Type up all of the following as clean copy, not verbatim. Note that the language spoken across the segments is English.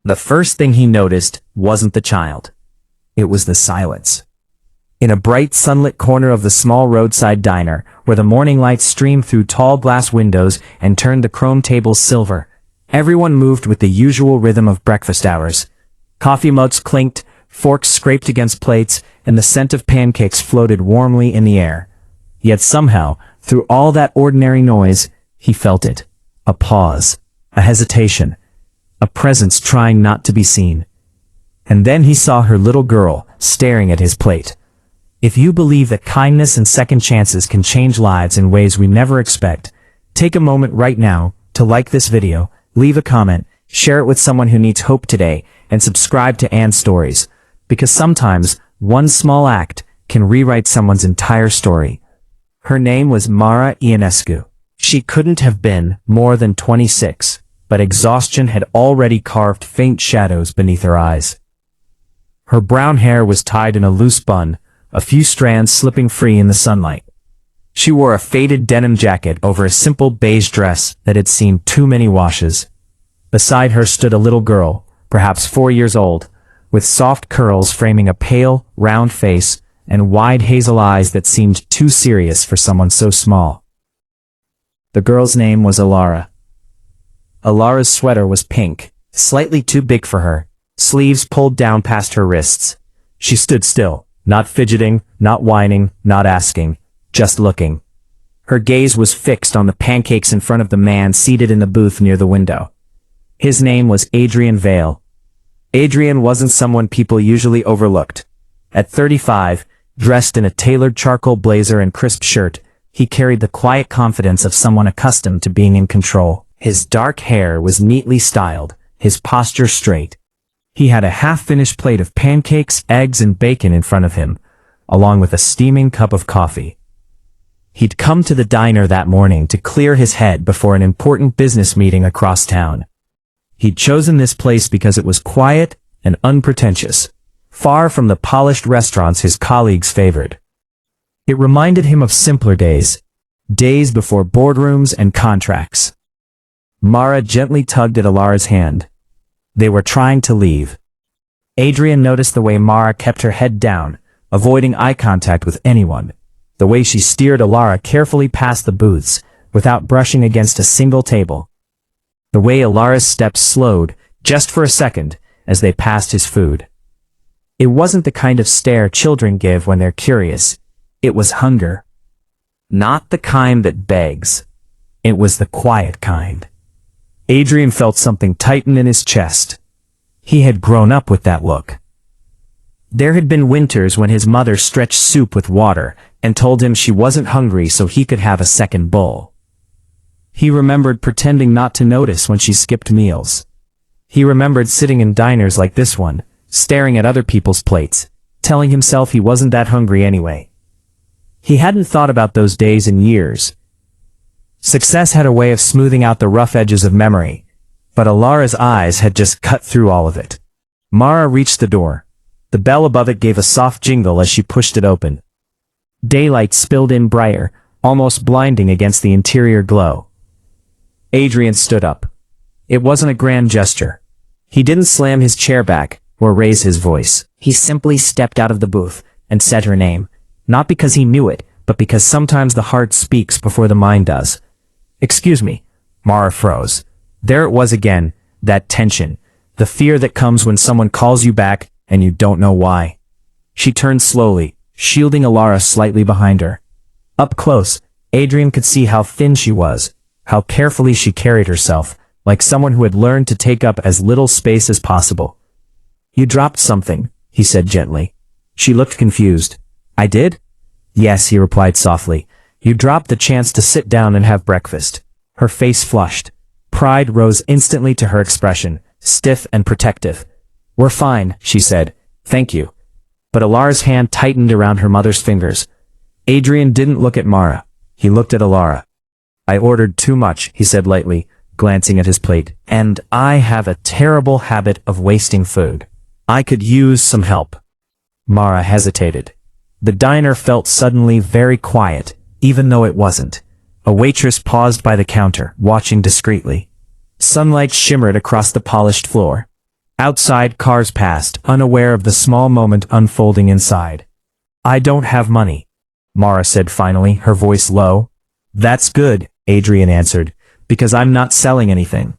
The first thing he noticed wasn't the child. It was the silence. In a bright sunlit corner of the small roadside diner, where the morning light streamed through tall glass windows and turned the chrome tables silver, everyone moved with the usual rhythm of breakfast hours. Coffee mugs clinked, forks scraped against plates, and the scent of pancakes floated warmly in the air. Yet somehow, through all that ordinary noise, he felt it. A pause, a hesitation, a presence trying not to be seen. And then he saw her little girl staring at his plate. If you believe that kindness and second chances can change lives in ways we never expect, take a moment right now to like this video, leave a comment, share it with someone who needs hope today, and subscribe to Anne's Stories, because sometimes one small act can rewrite someone's entire story. Her name was Mara Ionescu. She couldn't have been more than 26, but exhaustion had already carved faint shadows beneath her eyes. Her brown hair was tied in a loose bun, a few strands slipping free in the sunlight. She wore a faded denim jacket over a simple beige dress that had seen too many washes. Beside her stood a little girl, perhaps 4 years old, with soft curls framing a pale, round face and wide hazel eyes that seemed too serious for someone so small. The girl's name was Alara. Alara's sweater was pink, slightly too big for her, sleeves pulled down past her wrists. She stood still, not fidgeting, not whining, not asking, just looking. Her gaze was fixed on the pancakes in front of the man seated in the booth near the window. His name was Adrian Vale. Adrian wasn't someone people usually overlooked. At 35, dressed in a tailored charcoal blazer and crisp shirt, he carried the quiet confidence of someone accustomed to being in control. His dark hair was neatly styled, his posture straight. He had a half-finished plate of pancakes, eggs, and bacon in front of him, along with a steaming cup of coffee. He'd come to the diner that morning to clear his head before an important business meeting across town. He'd chosen this place because it was quiet and unpretentious, far from the polished restaurants his colleagues favored. It reminded him of simpler days, days before boardrooms and contracts. Mara gently tugged at Alara's hand. They were trying to leave. Adrian noticed the way Mara kept her head down, avoiding eye contact with anyone, the way she steered Alara carefully past the booths, without brushing against a single table. The way Alara's steps slowed, just for a second, as they passed his food. It wasn't the kind of stare children give when they're curious. It was hunger. Not the kind that begs. It was the quiet kind. Adrian felt something tighten in his chest. He had grown up with that look. There had been winters when his mother stretched soup with water and told him she wasn't hungry so he could have a second bowl. He remembered pretending not to notice when she skipped meals. He remembered sitting in diners like this one, staring at other people's plates, telling himself he wasn't that hungry anyway. He hadn't thought about those days in years. Success had a way of smoothing out the rough edges of memory, but Alara's eyes had just cut through all of it. Mara reached the door. The bell above it gave a soft jingle as she pushed it open. Daylight spilled in brighter, almost blinding against the interior glow. Adrian stood up. It wasn't a grand gesture. He didn't slam his chair back or raise his voice. He simply stepped out of the booth and said her name, not because he knew it, but because sometimes the heart speaks before the mind does. "Excuse me." Mara froze. There it was again, that tension, the fear that comes when someone calls you back and you don't know why. She turned slowly, shielding Alara slightly behind her. Up close, Adrian could see how thin she was, how carefully she carried herself, like someone who had learned to take up as little space as possible. "You dropped something," he said gently. She looked confused. "I did?" "Yes," he replied softly. "You dropped the chance to sit down and have breakfast." Her face flushed. Pride rose instantly to her expression, stiff and protective. "We're fine," she said. "Thank you." But Alara's hand tightened around her mother's fingers. Adrian didn't look at Mara. He looked at Alara. "I ordered too much," he said lightly, glancing at his plate. "And I have a terrible habit of wasting food. I could use some help." Mara hesitated. The diner felt suddenly very quiet, even though it wasn't. A waitress paused by the counter, watching discreetly. Sunlight shimmered across the polished floor. Outside, cars passed, unaware of the small moment unfolding inside. "I don't have money," Mara said finally, her voice low. "That's good," Adrian answered, "because I'm not selling anything."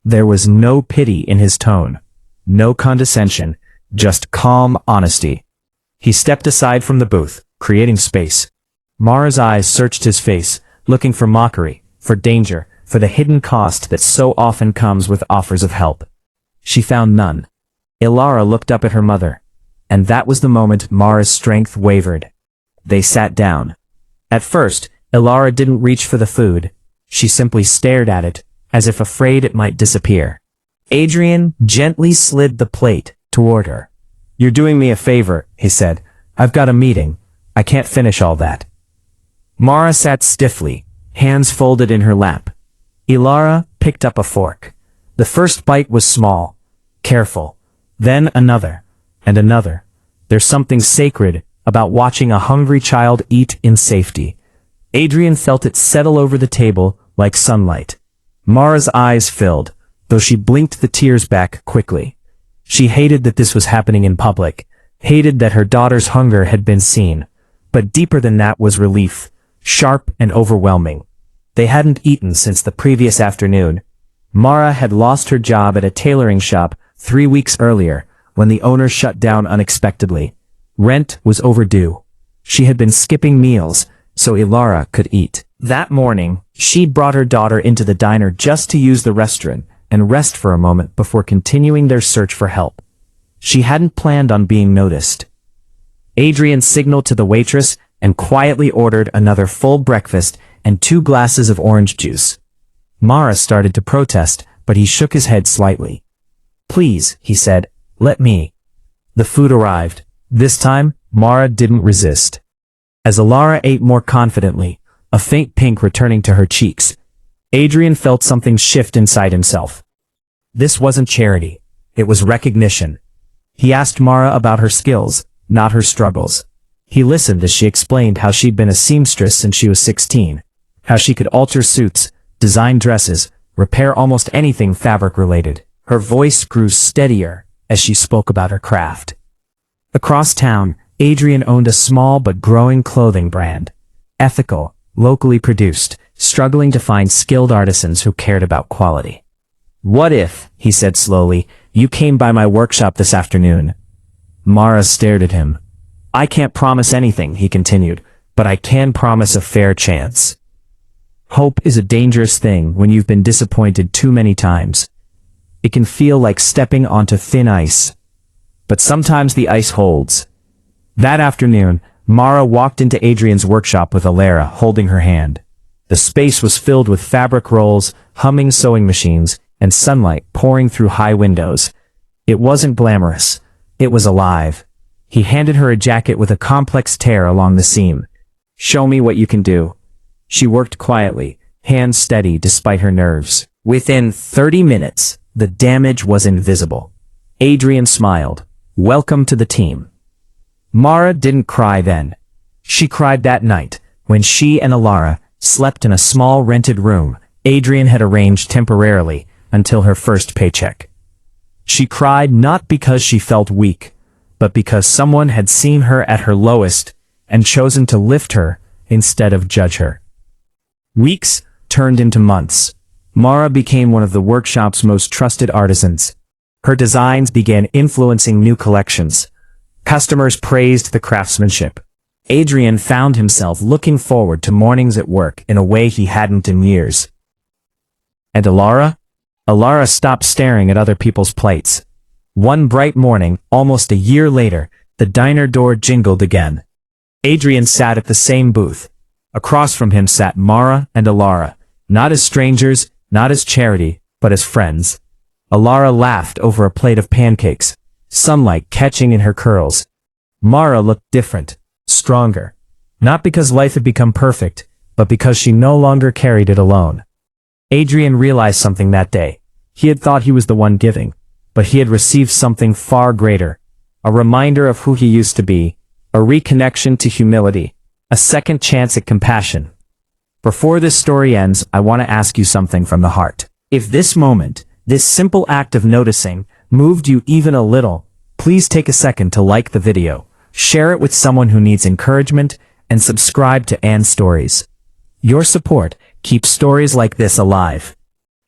There was no pity in his tone, no condescension, just calm honesty. He stepped aside from the booth, creating space. Mara's eyes searched his face, looking for mockery, for danger, for the hidden cost that so often comes with offers of help. She found none. Ilara looked up at her mother, and that was the moment Mara's strength wavered. They sat down. At first, Ilara didn't reach for the food. She simply stared at it, as if afraid it might disappear. Adrian gently slid the plate toward her. "You're doing me a favor," he said. "I've got a meeting. I can't finish all that." Mara sat stiffly, hands folded in her lap. Ilara picked up a fork. The first bite was small, careful. Then another, and another. There's something sacred about watching a hungry child eat in safety. Adrian felt it settle over the table like sunlight. Mara's eyes filled, though she blinked the tears back quickly. She hated that this was happening in public, hated that her daughter's hunger had been seen. But deeper than that was relief, sharp and overwhelming. They hadn't eaten since the previous afternoon. Mara had lost her job at a tailoring shop 3 weeks earlier, when the owner shut down unexpectedly. Rent was overdue. She had been skipping meals, so Ilara could eat. That morning, she brought her daughter into the diner just to use the restaurant and rest for a moment before continuing their search for help. She hadn't planned on being noticed. Adrian signaled to the waitress and quietly ordered another full breakfast and 2 glasses of orange juice. Mara started to protest, but he shook his head slightly. "Please," he said, "let me." The food arrived. This time, Mara didn't resist. As Ilara ate more confidently, a faint pink returning to her cheeks, Adrian felt something shift inside himself. This wasn't charity. It was recognition. He asked Mara about her skills, not her struggles. He listened as she explained how she'd been a seamstress since she was 16, how she could alter suits, design dresses, repair almost anything fabric-related. Her voice grew steadier as she spoke about her craft. Across town, Adrian owned a small but growing clothing brand. Ethical, locally produced, struggling to find skilled artisans who cared about quality. "What if," he said slowly, "you came by my workshop this afternoon?" Mara stared at him. "I can't promise anything," he continued, "but I can promise a fair chance." Hope is a dangerous thing when you've been disappointed too many times. It can feel like stepping onto thin ice. But sometimes the ice holds. That afternoon, Mara walked into Adrian's workshop with Ilara holding her hand. The space was filled with fabric rolls, humming sewing machines, and sunlight pouring through high windows. It wasn't glamorous. It was alive. He handed her a jacket with a complex tear along the seam. "Show me what you can do." She worked quietly, hands steady despite her nerves. Within 30 minutes, the damage was invisible. Adrian smiled. "Welcome to the team." Mara didn't cry then. She cried that night, when she and Ilara slept in a small rented room Adrian had arranged temporarily until her first paycheck. She cried not because she felt weak, but because someone had seen her at her lowest and chosen to lift her instead of judge her. Weeks turned into months. Mara became one of the workshop's most trusted artisans. Her designs began influencing new collections. Customers praised the craftsmanship. Adrian found himself looking forward to mornings at work in a way he hadn't in years. And Ilara? Ilara stopped staring at other people's plates. One bright morning, almost a year later, the diner door jingled again. Adrian sat at the same booth. Across from him sat Mara and Ilara, not as strangers, not as charity, but as friends. Ilara laughed over a plate of pancakes, sunlight catching in her curls. Mara looked different, stronger. Not because life had become perfect, but because she no longer carried it alone. Adrian realized something that day. He had thought he was the one giving, but he had received something far greater. A reminder of who he used to be, a reconnection to humility, a second chance at compassion. Before this story ends, I want to ask you something from the heart. If this moment, this simple act of noticing, moved you even a little, please take a second to like the video, share it with someone who needs encouragement, and subscribe to Anne's Stories. Your support keeps stories like this alive.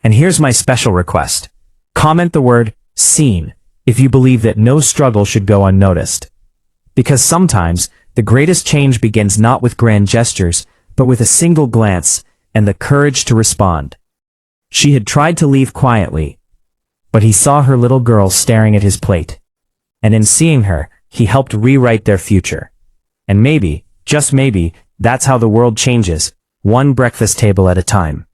And here's my special request. Comment the word "seen" if you believe that no struggle should go unnoticed. Because sometimes, the greatest change begins not with grand gestures, but with a single glance and the courage to respond. She had tried to leave quietly, but he saw her little girl staring at his plate. And in seeing her, he helped rewrite their future. And maybe, just maybe, that's how the world changes, one breakfast table at a time.